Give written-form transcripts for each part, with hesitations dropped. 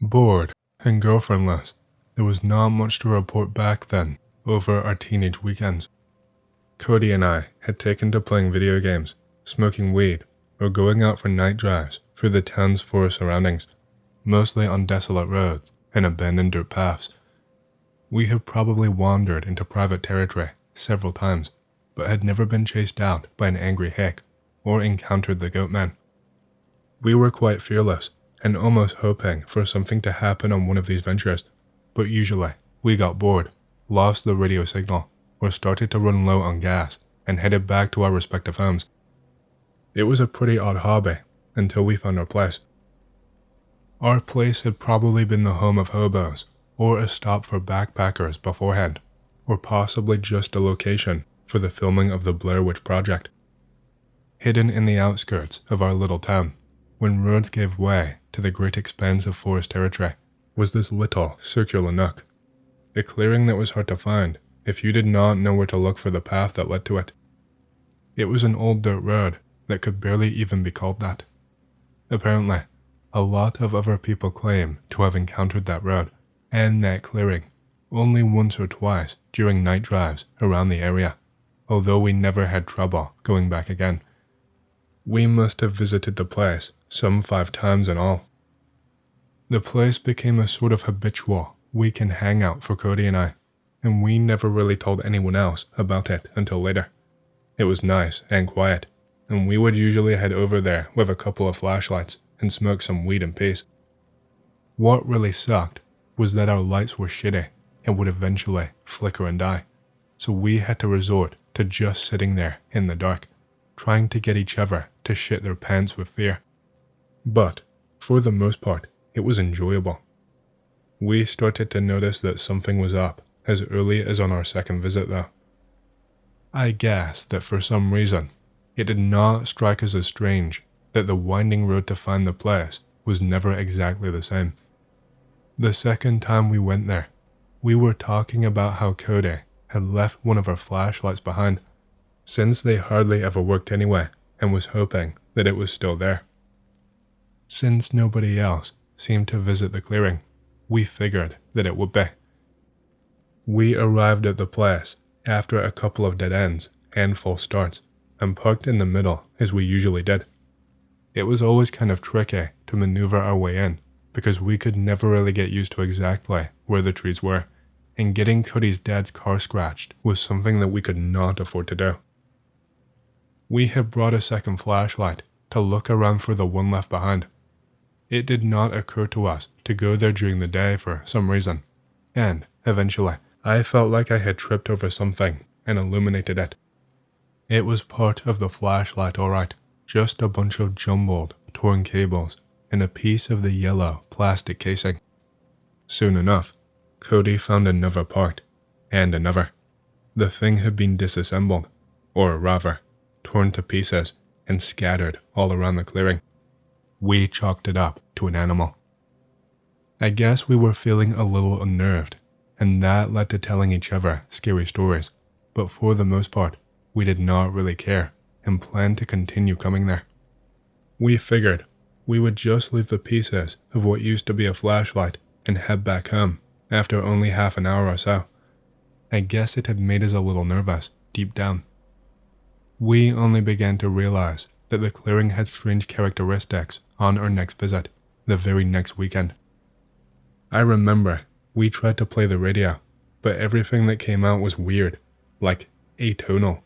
Bored and girlfriendless, there was not much to report back then over our teenage weekends. Cody and I had taken to playing video games, smoking weed, or going out for night drives through the town's forest surroundings, mostly on desolate roads and abandoned dirt paths. We had probably wandered into private territory several times, but had never been chased out by an angry hick or encountered the goat man. We were quite fearless and almost hoping for something to happen on one of these ventures, but usually we got bored, lost the radio signal, or started to run low on gas and headed back to our respective homes. It was a pretty odd hobby until we found our place. Our place had probably been the home of hobos, or a stop for backpackers beforehand, or possibly just a location for the filming of the Blair Witch Project. Hidden in the outskirts of our little town, when roads gave way to the great expanse of forest territory, was this little circular nook, a clearing that was hard to find if you did not know where to look for the path that led to it. It was an old dirt road that could barely even be called that. Apparently, a lot of other people claim to have encountered that road and that clearing only once or twice during night drives around the area, although we never had trouble going back again. We must have visited the place some 5 times in all. The place became a sort of habitual weekend hangout for Cody and I, and we never really told anyone else about it until later. It was nice and quiet, and we would usually head over there with a couple of flashlights and smoke some weed in peace. What really sucked was that our lights were shitty and would eventually flicker and die, so we had to resort to just sitting there in the dark, trying to get each other to shit their pants with fear. But, for the most part, it was enjoyable. We started to notice that something was up as early as on our second visit though. I guess that for some reason, it did not strike us as strange that the winding road to find the place was never exactly the same. The second time we went there, we were talking about how Cody had left one of our flashlights behind, since they hardly ever worked anyway, and was hoping that it was still there. Since nobody else seemed to visit the clearing, we figured that it would be. We arrived at the place after a couple of dead ends and false starts, and parked in the middle as we usually did. It was always kind of tricky to maneuver our way in, because we could never really get used to exactly where the trees were, and getting Cody's dad's car scratched was something that we could not afford to do. We had brought a second flashlight to look around for the one left behind. It did not occur to us to go there during the day for some reason, and eventually I felt like I had tripped over something and illuminated it. It was part of the flashlight, alright, just a bunch of jumbled, torn cables and a piece of the yellow plastic casing. Soon enough, Cody found another part, and another. The thing had been disassembled, or rather, torn to pieces and scattered all around the clearing. We chalked it up to an animal. I guess we were feeling a little unnerved, and that led to telling each other scary stories, but for the most part, we did not really care and planned to continue coming there. We figured we would just leave the pieces of what used to be a flashlight and head back home after only half an hour or so. I guess it had made us a little nervous deep down. We only began to realize that the clearing had strange characteristics on our next visit, the very next weekend. I remember we tried to play the radio, but everything that came out was weird, like atonal.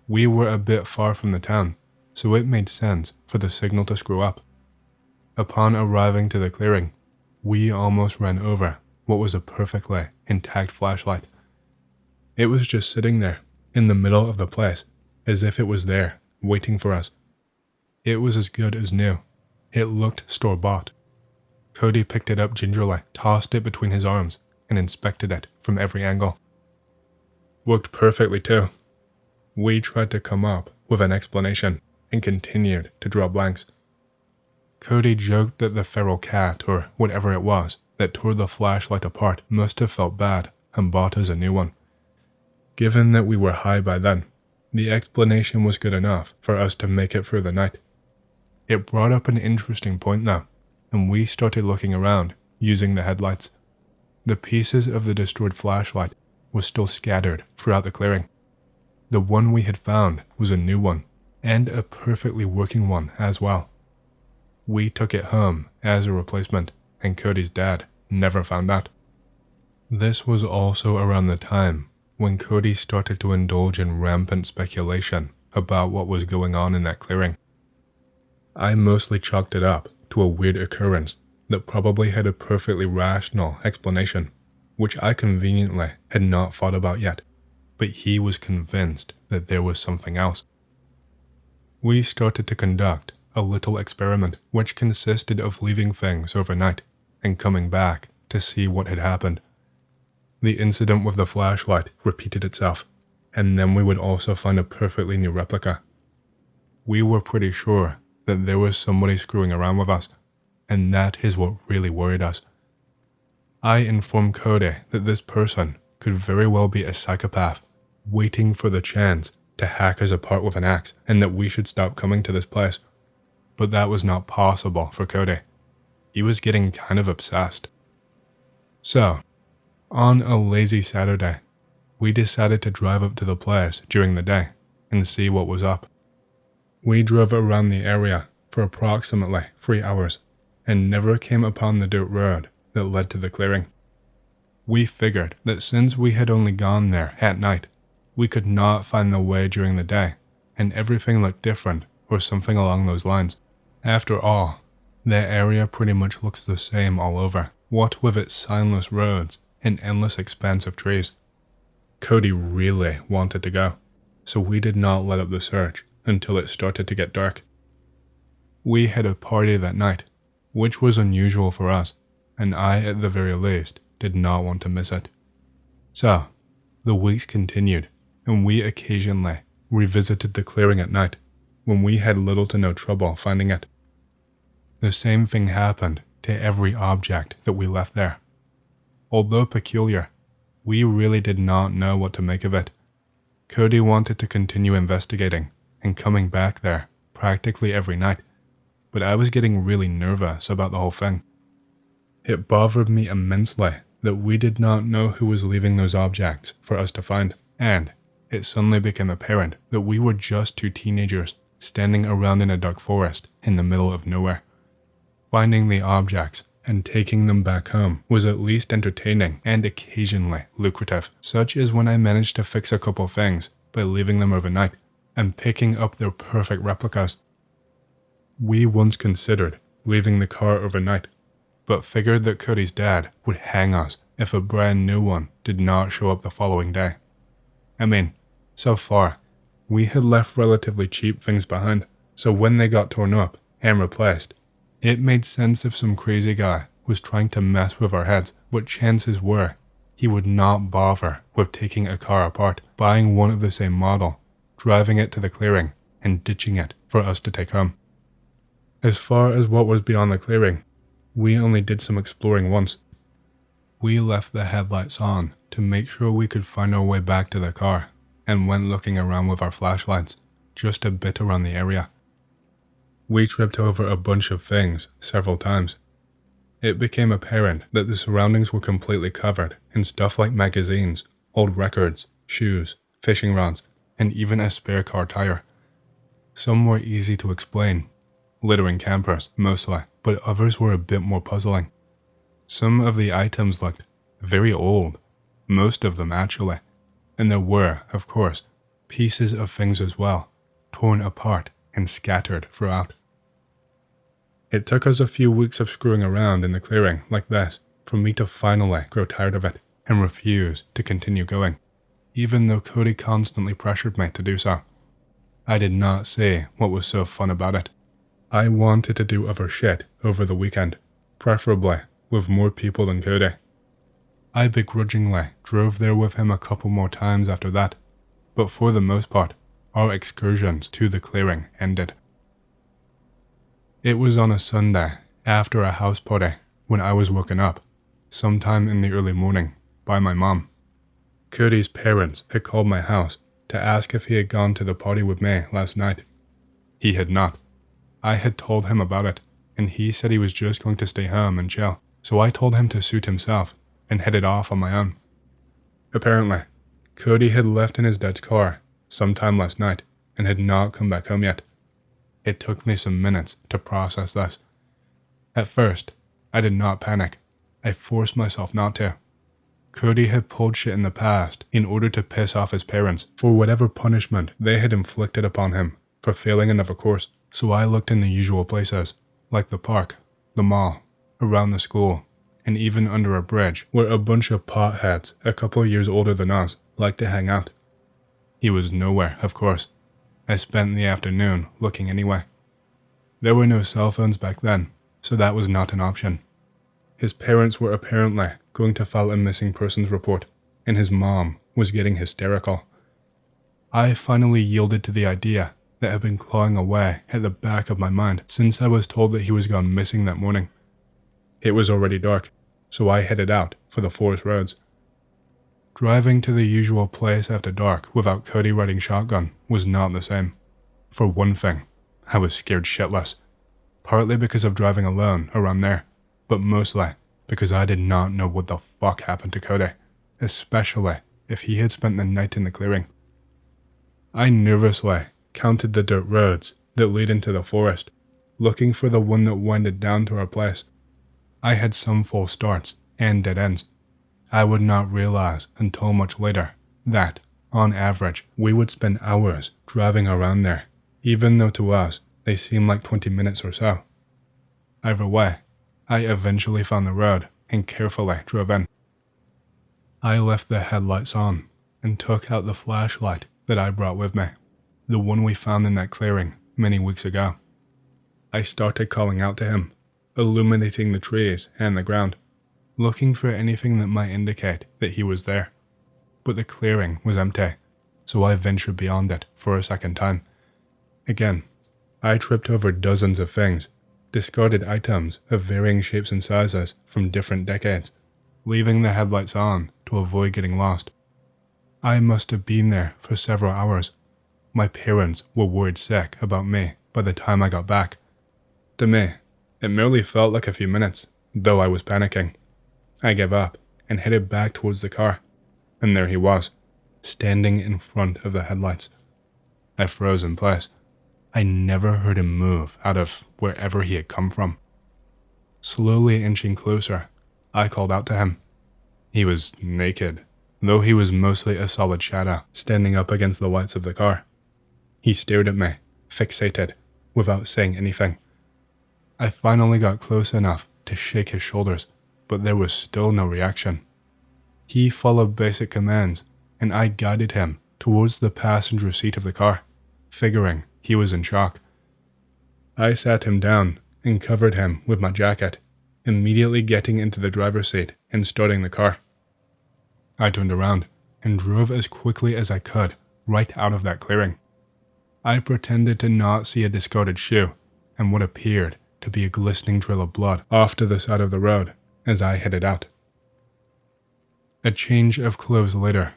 We were a bit far from the town, so it made sense for the signal to screw up. Upon arriving to the clearing, we almost ran over what was a perfectly intact flashlight. It was just sitting there, in the middle of the place, as if it was there, waiting for us. It was as good as new. It looked store-bought. Cody picked it up gingerly, tossed it between his arms, and inspected it from every angle. Worked perfectly too. We tried to come up with an explanation and continued to draw blanks. Cody joked that the feral cat, or whatever it was, that tore the flashlight apart must have felt bad and bought us a new one. Given that we were high by then, the explanation was good enough for us to make it through the night. It brought up an interesting point though. and we started looking around, using the headlights. The pieces of the destroyed flashlight were still scattered throughout the clearing. The one we had found was a new one, and a perfectly working one as well. We took it home as a replacement, and Cody's dad never found out. This was also around the time when Cody started to indulge in rampant speculation about what was going on in that clearing. I mostly chalked it up to a weird occurrence that probably had a perfectly rational explanation, which I conveniently had not thought about yet, but he was convinced that there was something else. We started to conduct a little experiment which consisted of leaving things overnight and coming back to see what had happened. The incident with the flashlight repeated itself, and then we would also find a perfectly new replica. We were pretty sure that there was somebody screwing around with us, and that is what really worried us. I informed Cody that this person could very well be a psychopath, waiting for the chance to hack us apart with an axe, and that we should stop coming to this place. But that was not possible for Cody. He was getting kind of obsessed. So, on a lazy Saturday, we decided to drive up to the place during the day and see what was up. We drove around the area for approximately 3 hours and never came upon the dirt road that led to the clearing. We figured that since we had only gone there at night, we could not find the way during the day, and everything looked different or something along those lines. After all, the area pretty much looks the same all over, what with its signless roads and endless expanse of trees. Cody really wanted to go, so we did not let up the search until it started to get dark. We had a party that night, which was unusual for us, and I, at the very least, did not want to miss it. So, the weeks continued, and we occasionally revisited the clearing at night, when we had little to no trouble finding it. The same thing happened to every object that we left there. Although peculiar, we really did not know what to make of it. Cody wanted to continue investigating and coming back there practically every night, but I was getting really nervous about the whole thing. It bothered me immensely that we did not know who was leaving those objects for us to find, and it suddenly became apparent that we were just two teenagers standing around in a dark forest in the middle of nowhere. Finding the objects and taking them back home was at least entertaining and occasionally lucrative, such as when I managed to fix a couple things by leaving them overnight and picking up their perfect replicas. We once considered leaving the car overnight, but figured that Cody's dad would hang us if a brand new one did not show up the following day. I mean, so far, we had left relatively cheap things behind, so when they got torn up and replaced, it made sense if some crazy guy was trying to mess with our heads, but chances were he would not bother with taking a car apart, buying one of the same model, driving it to the clearing, and ditching it for us to take home. As far as what was beyond the clearing, we only did some exploring once. We left the headlights on to make sure we could find our way back to the car, and went looking around with our flashlights, just a bit around the area. We tripped over a bunch of things several times. It became apparent that the surroundings were completely covered in stuff like magazines, old records, shoes, fishing rods, and even a spare car tire. Some were easy to explain, littering campers mostly, but others were a bit more puzzling. Some of the items looked very old, most of them actually, and there were, of course, pieces of things as well, torn apart and scattered throughout. It took us a few weeks of screwing around in the clearing like this for me to finally grow tired of it and refuse to continue going, even though Cody constantly pressured me to do so. I did not see what was so fun about it. I wanted to do other shit over the weekend, preferably with more people than Cody. I begrudgingly drove there with him a couple more times after that, but for the most part, our excursions to the clearing ended. It was on a Sunday after a house party when I was woken up, sometime in the early morning, by my mom. Cody's parents had called my house to ask if he had gone to the party with me last night. He had not. I had told him about it, and he said he was just going to stay home and chill, so I told him to suit himself and headed off on my own. Apparently, Cody had left in his dad's car sometime last night and had not come back home yet. It took me some minutes to process this. At first, I did not panic. I forced myself not to. Cody had pulled shit in the past in order to piss off his parents for whatever punishment they had inflicted upon him for failing another course, so I looked in the usual places, like the park, the mall, around the school, and even under a bridge where a bunch of potheads a couple of years older than us like to hang out. He was nowhere, of course. I spent the afternoon looking anyway. There were no cell phones back then, so that was not an option. His parents were apparently going to file a missing persons report, and his mom was getting hysterical. I finally yielded to the idea that had been clawing away at the back of my mind since I was told that he was gone missing that morning. It was already dark, so I headed out for the forest roads. Driving to the usual place after dark without Cody riding shotgun was not the same. For one thing, I was scared shitless, partly because of driving alone around there, but mostly because I did not know what the fuck happened to Cody, especially if he had spent the night in the clearing. I nervously counted the dirt roads that lead into the forest, looking for the one that winded down to our place. I had some false starts and dead ends. I would not realize until much later that, on average, we would spend hours driving around there, even though to us they seemed like 20 minutes or so. Either way, I eventually found the road and carefully drove in. I left the headlights on and took out the flashlight that I brought with me, the one we found in that clearing many weeks ago. I started calling out to him, illuminating the trees and the ground, looking for anything that might indicate that he was there. But the clearing was empty, so I ventured beyond it for a second time. Again, I tripped over dozens of things, discarded items of varying shapes and sizes from different decades, leaving the headlights on to avoid getting lost. I must have been there for several hours. My parents were worried sick about me by the time I got back. To me, it merely felt like a few minutes, though I was panicking. I gave up and headed back towards the car, and there he was, standing in front of the headlights. I froze in place. I never heard him move out of wherever he had come from. Slowly inching closer, I called out to him. He was naked, though he was mostly a solid shadow standing up against the lights of the car. He stared at me, fixated, without saying anything. I finally got close enough to shake his shoulders, but there was still no reaction. He followed basic commands, and I guided him towards the passenger seat of the car, figuring he was in shock. I sat him down and covered him with my jacket, immediately getting into the driver's seat and starting the car. I turned around and drove as quickly as I could right out of that clearing. I pretended to not see a discarded shoe and what appeared to be a glistening trail of blood off to the side of the road as I headed out. A change of clothes later,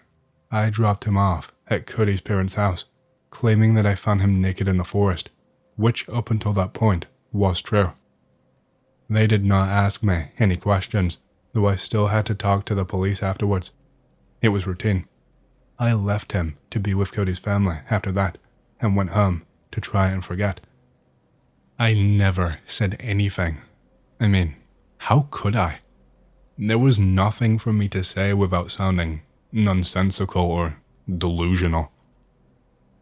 I dropped him off at Cody's parents' house, claiming that I found him naked in the forest, which up until that point was true. They did not ask me any questions, though I still had to talk to the police afterwards. It was routine. I left him to be with Cody's family after that, and went home to try and forget. I never said anything. I mean, how could I? There was nothing for me to say without sounding nonsensical or delusional.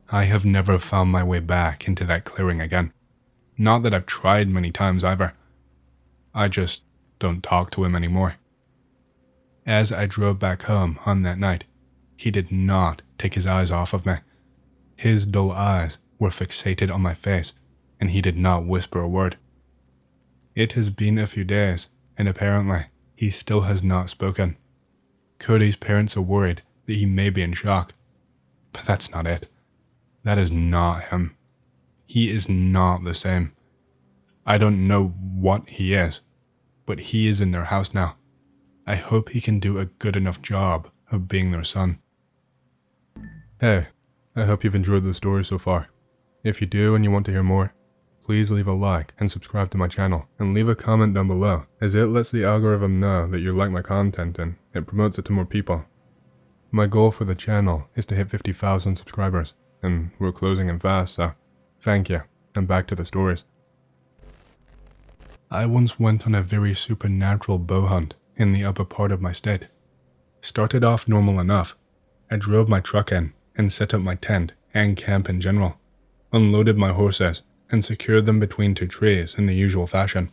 I have never found my way back into that clearing again. Not that I've tried many times either. I just don't talk to him anymore. As I drove back home on that night, he did not take his eyes off of me. His dull eyes were fixated on my face, and he did not whisper a word. It has been a few days, and apparently he still has not spoken. Cody's parents are worried that he may be in shock, but that's not it. That is not him. He is not the same. I don't know what he is, but he is in their house now. I hope he can do a good enough job of being their son. Hey, I hope you've enjoyed the story so far. If you do and you want to hear more, please please leave a like and subscribe to my channel, and leave a comment down below, as it lets the algorithm know that you like my content and it promotes it to more people. My goal for the channel is to hit 50,000 subscribers, and we're closing in fast, so thank you, and back to the stories. I once went on a very supernatural bow hunt in the upper part of my state. Started off normal enough. I drove my truck in and set up my tent and camp in general, unloaded my horses, and secured them between two trees in the usual fashion.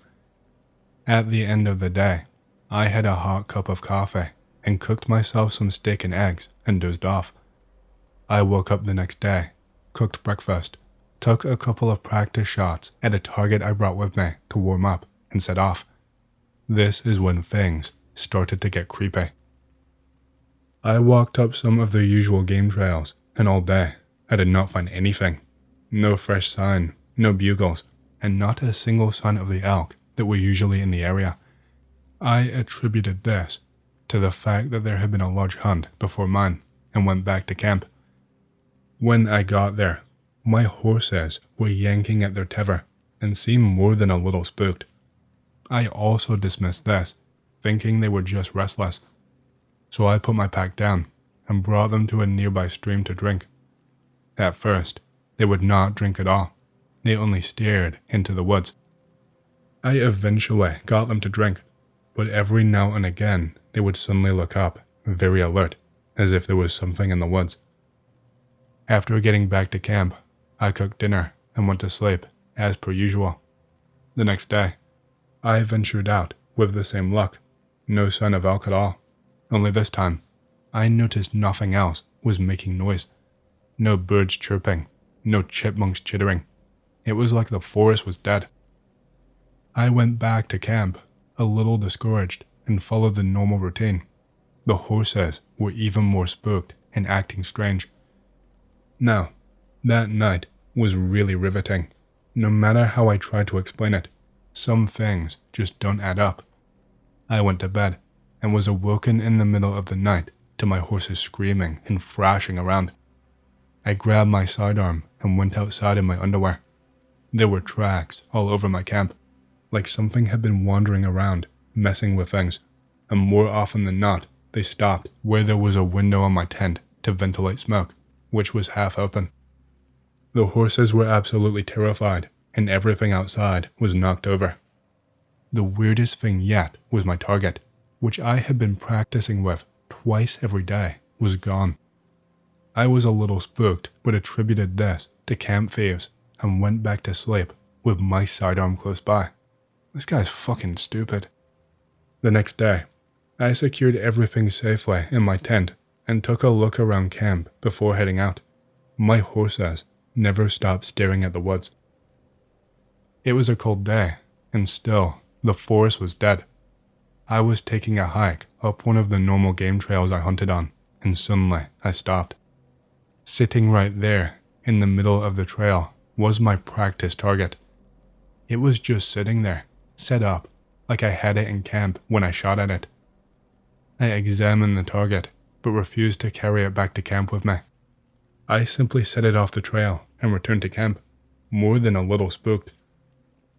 At the end of the day, I had a hot cup of coffee and cooked myself some steak and eggs and dozed off. I woke up the next day, cooked breakfast, took a couple of practice shots at a target I brought with me to warm up, and set off. This is when things started to get creepy. I walked up some of the usual game trails, and all day I did not find anything. No fresh sign, no bugles, and not a single sign of the elk that were usually in the area. I attributed this to the fact that there had been a large hunt before mine, and went back to camp. When I got there, my horses were yanking at their tether and seemed more than a little spooked. I also dismissed this, thinking they were just restless. So I put my pack down and brought them to a nearby stream to drink. At first, they would not drink at all. They only stared into the woods. I eventually got them to drink, but every now and again they would suddenly look up, very alert, as if there was something in the woods. After getting back to camp, I cooked dinner and went to sleep, as per usual. The next day, I ventured out with the same luck. No sign of elk at all. Only this time, I noticed nothing else was making noise. No birds chirping, no chipmunks chittering. It was like the forest was dead. I went back to camp, a little discouraged, and followed the normal routine. The horses were even more spooked and acting strange. Now, that night was really riveting. No matter how I tried to explain it, some things just don't add up. I went to bed and was awoken in the middle of the night to my horses screaming and thrashing around. I grabbed my sidearm and went outside in my underwear. There were tracks all over my camp, like something had been wandering around, messing with things, and more often than not, they stopped where there was a window on my tent to ventilate smoke, which was half open. The horses were absolutely terrified, and everything outside was knocked over. The weirdest thing yet was my target, which I had been practicing with twice every day, was gone. I was a little spooked, but attributed this to camp thieves, and went back to sleep with my sidearm close by. This guy's fucking stupid. The next day, I secured everything safely in my tent and took a look around camp before heading out. My horses never stopped staring at the woods. It was a cold day, and still, the forest was dead. I was taking a hike up one of the normal game trails I hunted on, and suddenly I stopped. Sitting right there, in the middle of the trail, was my practice target. It was just sitting there, set up, like I had it in camp when I shot at it. I examined the target, but refused to carry it back to camp with me. I simply set it off the trail and returned to camp, more than a little spooked.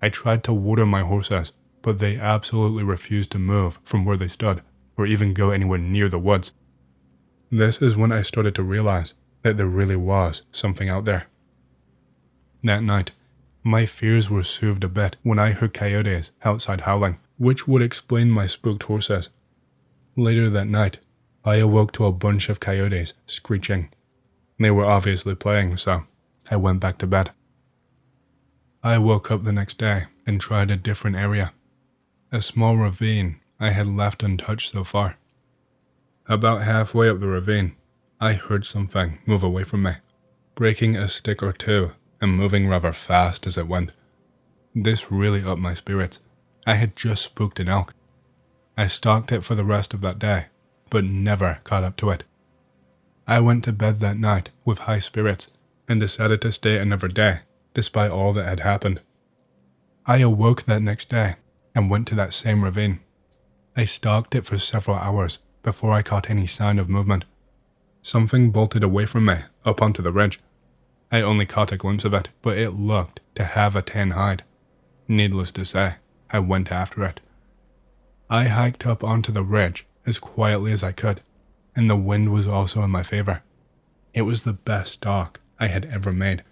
I tried to water my horses, but they absolutely refused to move from where they stood, or even go anywhere near the woods. This is when I started to realize that there really was something out there. That night, my fears were soothed a bit when I heard coyotes outside howling, which would explain my spooked horses. Later that night, I awoke to a bunch of coyotes screeching. They were obviously playing, so I went back to bed. I woke up the next day and tried a different area. A small ravine I had left untouched so far. About halfway up the ravine, I heard something move away from me, breaking a stick or two and moving rather fast as it went. This really upped my spirits. I had just spooked an elk. I stalked it for the rest of that day, but never caught up to it. I went to bed that night with high spirits and decided to stay another day, despite all that had happened. I awoke that next day and went to that same ravine. I stalked it for several hours before I caught any sign of movement. Something bolted away from me up onto the ridge. I only caught a glimpse of it, but it looked to have a tan hide. Needless to say, I went after it. I hiked up onto the ridge as quietly as I could, and the wind was also in my favor. It was the best stalk I had ever made.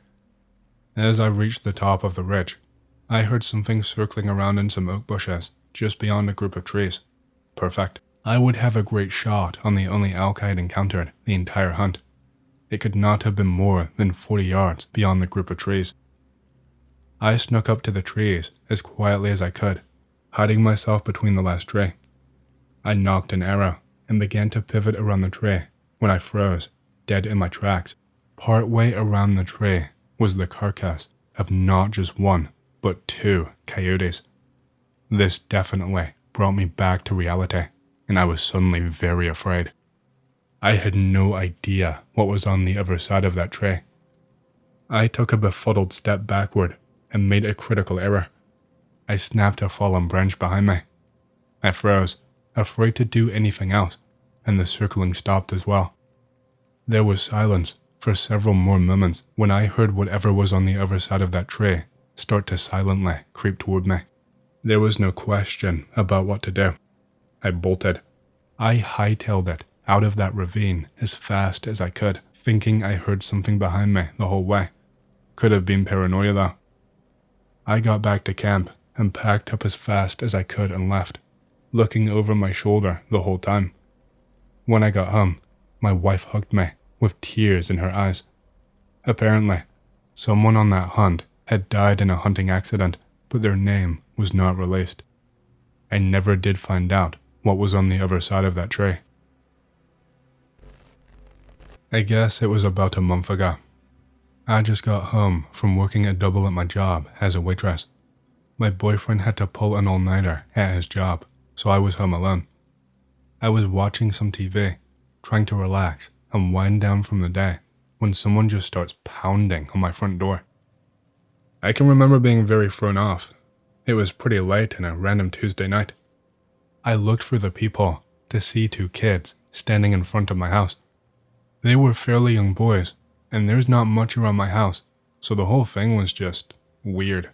As I reached the top of the ridge, I heard something circling around in some oak bushes just beyond a group of trees. Perfect. I would have a great shot on the only elk I had encountered the entire hunt. It could not have been more than 40 yards beyond the group of trees. I snuck up to the trees as quietly as I could, hiding myself between the last tree. I nocked an arrow and began to pivot around the tree when I froze, dead in my tracks. Partway around the tree was the carcass of not just one, but 2 coyotes. This definitely brought me back to reality, and I was suddenly very afraid. I had no idea what was on the other side of that tree. I took a befuddled step backward and made a critical error. I snapped a fallen branch behind me. I froze, afraid to do anything else, and the circling stopped as well. There was silence for several more moments when I heard whatever was on the other side of that tree start to silently creep toward me. There was no question about what to do. I bolted. I hightailed it out of that ravine as fast as I could, thinking I heard something behind me the whole way. Could have been paranoia though. I got back to camp and packed up as fast as I could and left, looking over my shoulder the whole time. When I got home, my wife hugged me with tears in her eyes. Apparently, someone on that hunt had died in a hunting accident, but their name was not released. I never did find out what was on the other side of that tree. I guess it was about a month ago. I just got home from working a double at my job as a waitress. My boyfriend had to pull an all-nighter at his job, so I was home alone. I was watching some TV, trying to relax and wind down from the day, when someone just starts pounding on my front door. I can remember being very thrown off. It was pretty late on a random Tuesday night. I looked for the people to see 2 kids standing in front of my house. They were fairly young boys, and there's not much around my house, so the whole thing was just weird.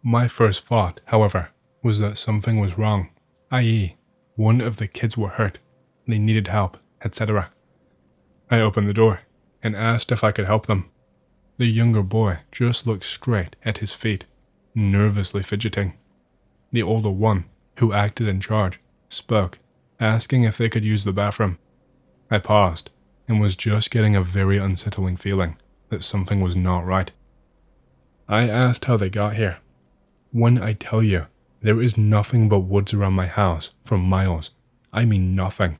My first thought, however, was that something was wrong, i.e., one of the kids were hurt, they needed help, etc. I opened the door and asked if I could help them. The younger boy just looked straight at his feet, nervously fidgeting. The older one, who acted in charge, spoke, asking if they could use the bathroom. I paused and was just getting a very unsettling feeling that something was not right. I asked how they got here. When I tell you, there is nothing but woods around my house for miles. I mean nothing.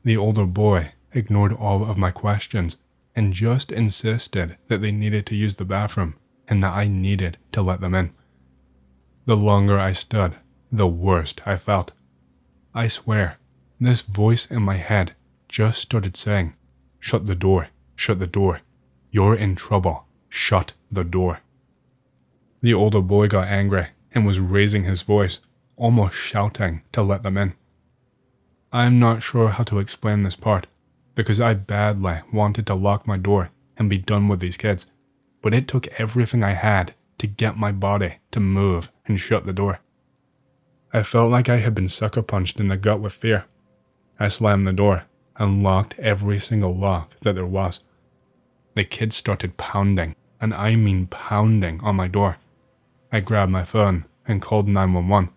The older boy ignored all of my questions and just insisted that they needed to use the bathroom and that I needed to let them in. The longer I stood, the worse I felt. I swear, this voice in my head just started saying, "Shut the door, shut the door. You're in trouble, shut the door." The older boy got angry and was raising his voice, almost shouting to let them in. I'm not sure how to explain this part, because I badly wanted to lock my door and be done with these kids, but it took everything I had to get my body to move and shut the door. I felt like I had been sucker punched in the gut with fear. I slammed the door and locked every single lock that there was. The kids started pounding, and I mean pounding, on my door. I grabbed my phone and called 911.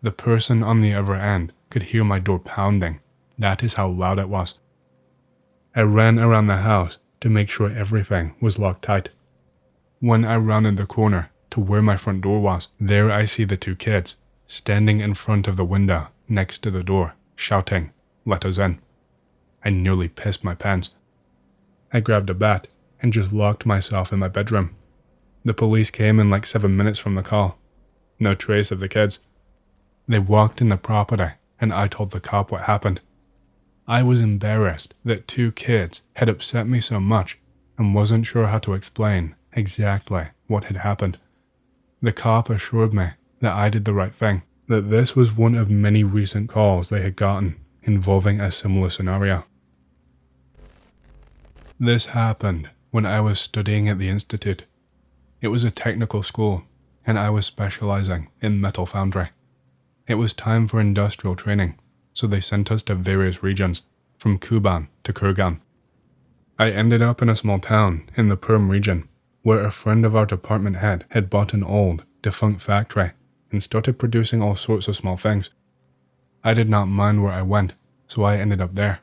The person on the other end could hear my door pounding. That is how loud it was. I ran around the house to make sure everything was locked tight. When I rounded the corner to where my front door was, there I see the 2 kids standing in front of the window next to the door, shouting, "Let us in." I nearly pissed my pants. I grabbed a bat and just locked myself in my bedroom. The police came in like 7 minutes from the call. No trace of the kids. They walked in the property and I told the cop what happened. I was embarrassed that 2 kids had upset me so much and wasn't sure how to explain exactly what had happened. The cop assured me that I did the right thing, that this was one of many recent calls they had gotten involving a similar scenario. This happened when I was studying at the institute. It was a technical school, and I was specializing in metal foundry. It was time for industrial training, so they sent us to various regions, from Kuban to Kurgan. I ended up in a small town in the Perm region, where a friend of our department head had bought an old, defunct factory and started producing all sorts of small things. I did not mind where I went, so I ended up there.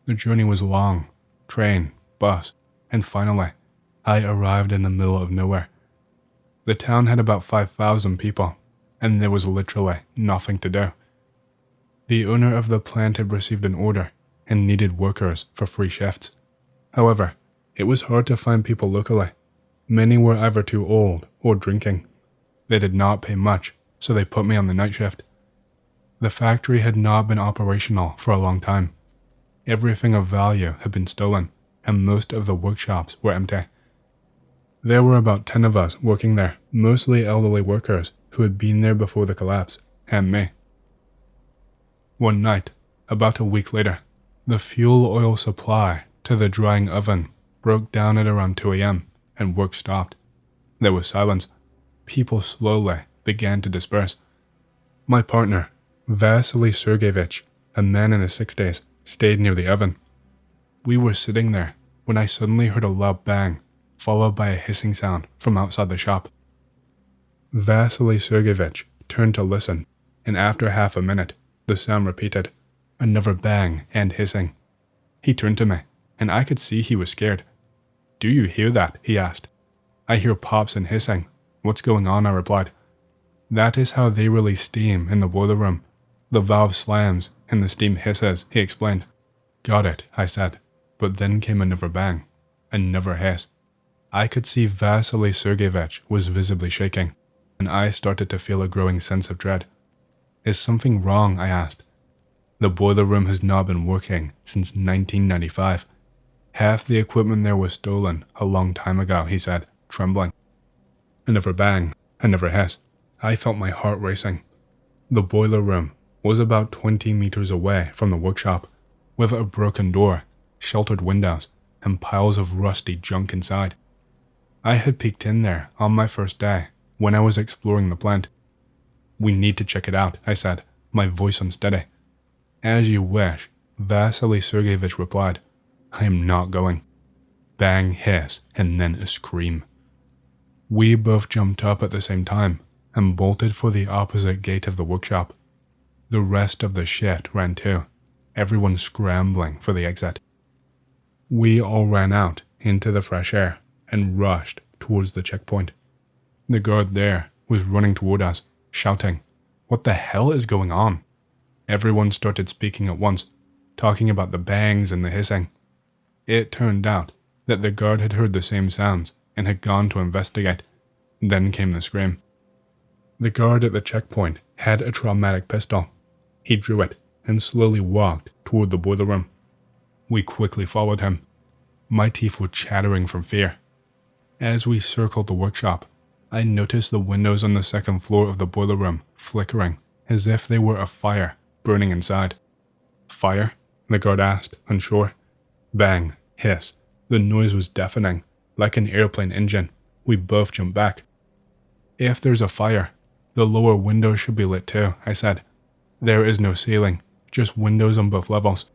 The journey was long, train, bus, and finally, I arrived in the middle of nowhere. The town had about 5,000 people, and there was literally nothing to do. The owner of the plant had received an order and needed workers for free shifts. However, it was hard to find people locally. Many were either too old or drinking. They did not pay much, so they put me on the night shift. The factory had not been operational for a long time. Everything of value had been stolen, and most of the workshops were empty. There were about 10 of us working there, mostly elderly workers who had been there before the collapse, and me. One night, about a week later, the fuel oil supply to the drying oven broke down at around 2 a.m. and work stopped. There was silence. People slowly began to disperse. My partner, Vasily Sergeyevich, a man in his 60s, stayed near the oven. We were sitting there when I suddenly heard a loud bang, followed by a hissing sound from outside the shop. Vasily Sergeyevich turned to listen, and after half a minute, the sound repeated, another bang and hissing. He turned to me, and I could see he was scared. "Do you hear that?" he asked. "I hear pops and hissing. What's going on?" I replied. "That is how they release steam in the boiler room. The valve slams and the steam hisses," he explained. "Got it," I said, but then came another bang, another hiss. I could see Vasily Sergeyevich was visibly shaking, and I started to feel a growing sense of dread. "Is something wrong?" I asked. "The boiler room has not been working since 1995. Half the equipment there was stolen a long time ago," he said, trembling. Another bang, another hiss. I felt my heart racing. The boiler room was about 20 meters away from the workshop, with a broken door, sheltered windows, and piles of rusty junk inside. I had peeked in there on my first day when I was exploring the plant. "We need to check it out," I said, my voice unsteady. "As you wish," Vasily Sergeyevich replied. "I am not going." Bang, hiss, and then a scream. We both jumped up at the same time and bolted for the opposite gate of the workshop. The rest of the shift ran too, everyone scrambling for the exit. We all ran out into the fresh air and rushed towards the checkpoint. The guard there was running toward us, shouting, "What the hell is going on?" Everyone started speaking at once, talking about the bangs and the hissing. It turned out that the guard had heard the same sounds and had gone to investigate. Then came the scream. The guard at the checkpoint had a traumatic pistol. He drew it and slowly walked toward the boiler room. We quickly followed him. My teeth were chattering from fear. As we circled the workshop, I noticed the windows on the second floor of the boiler room flickering as if they were afire burning inside. "Fire?" the guard asked, unsure. Bang, hiss. The noise was deafening, like an airplane engine. We both jumped back. "If there's a fire, the lower windows should be lit too," I said. "There is no ceiling, just windows on both levels."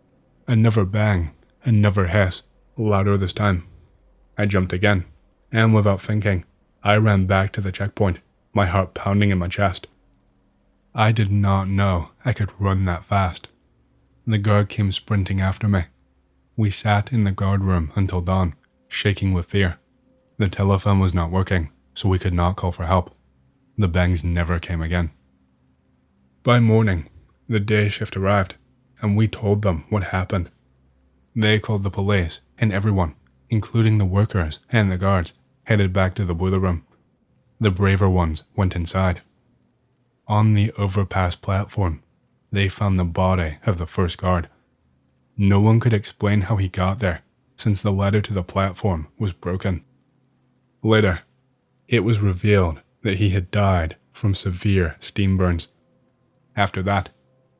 Another bang, another hiss, louder this time. I jumped again, and without thinking, I ran back to the checkpoint, my heart pounding in my chest. I did not know I could run that fast. The guard came sprinting after me. We sat in the guard room until dawn, shaking with fear. The telephone was not working, so we could not call for help. The bangs never came again. By morning, the day shift arrived, and we told them what happened. They called the police, and everyone, including the workers and the guards, headed back to the boiler room. The braver ones went inside. On the overpass platform, they found the body of the first guard. No one could explain how he got there, since the ladder to the platform was broken. Later, it was revealed that he had died from severe steam burns. After that,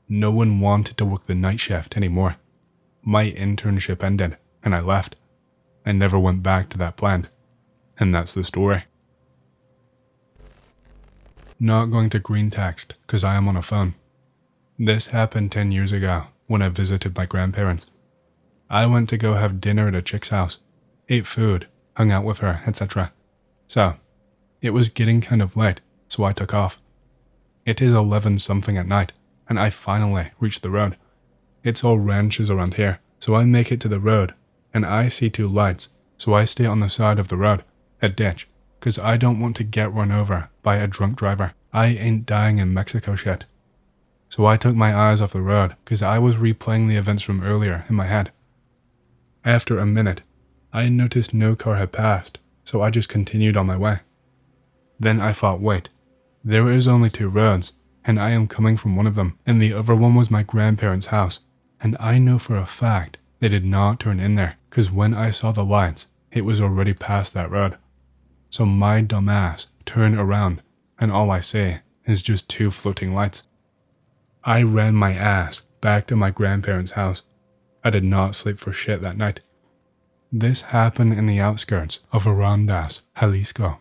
no one wanted to work the night shift anymore. My internship ended, and I left. I never went back to that plant. And that's the story. not going to greentext because I am on a phone. This happened 10 years ago when I visited my grandparents. I went to go have dinner at a chick's house, ate food, hung out with her, etc. So, it was getting kind of late, so I took off. It is 11 something at night, and I finally reached the road. It's all ranches around here, so I make it to the road, and I see 2 lights, so I stay on the side of the road, a ditch, cause I don't want to get run over by a drunk driver. I ain't dying in Mexico shit. So I took my eyes off the road, cause I was replaying the events from earlier in my head. After a minute, I noticed no car had passed, so I just continued on my way. Then I thought, wait, there is only 2 roads, and I am coming from one of them, and the other one was my grandparents' house, and I know for a fact they did not turn in there, cause when I saw the lights, it was already past that road. So my dumbass turned around, and all I see is just 2 floating lights. I ran my ass back to my grandparents' house. I did not sleep for shit that night. This happened in the outskirts of Jalisco.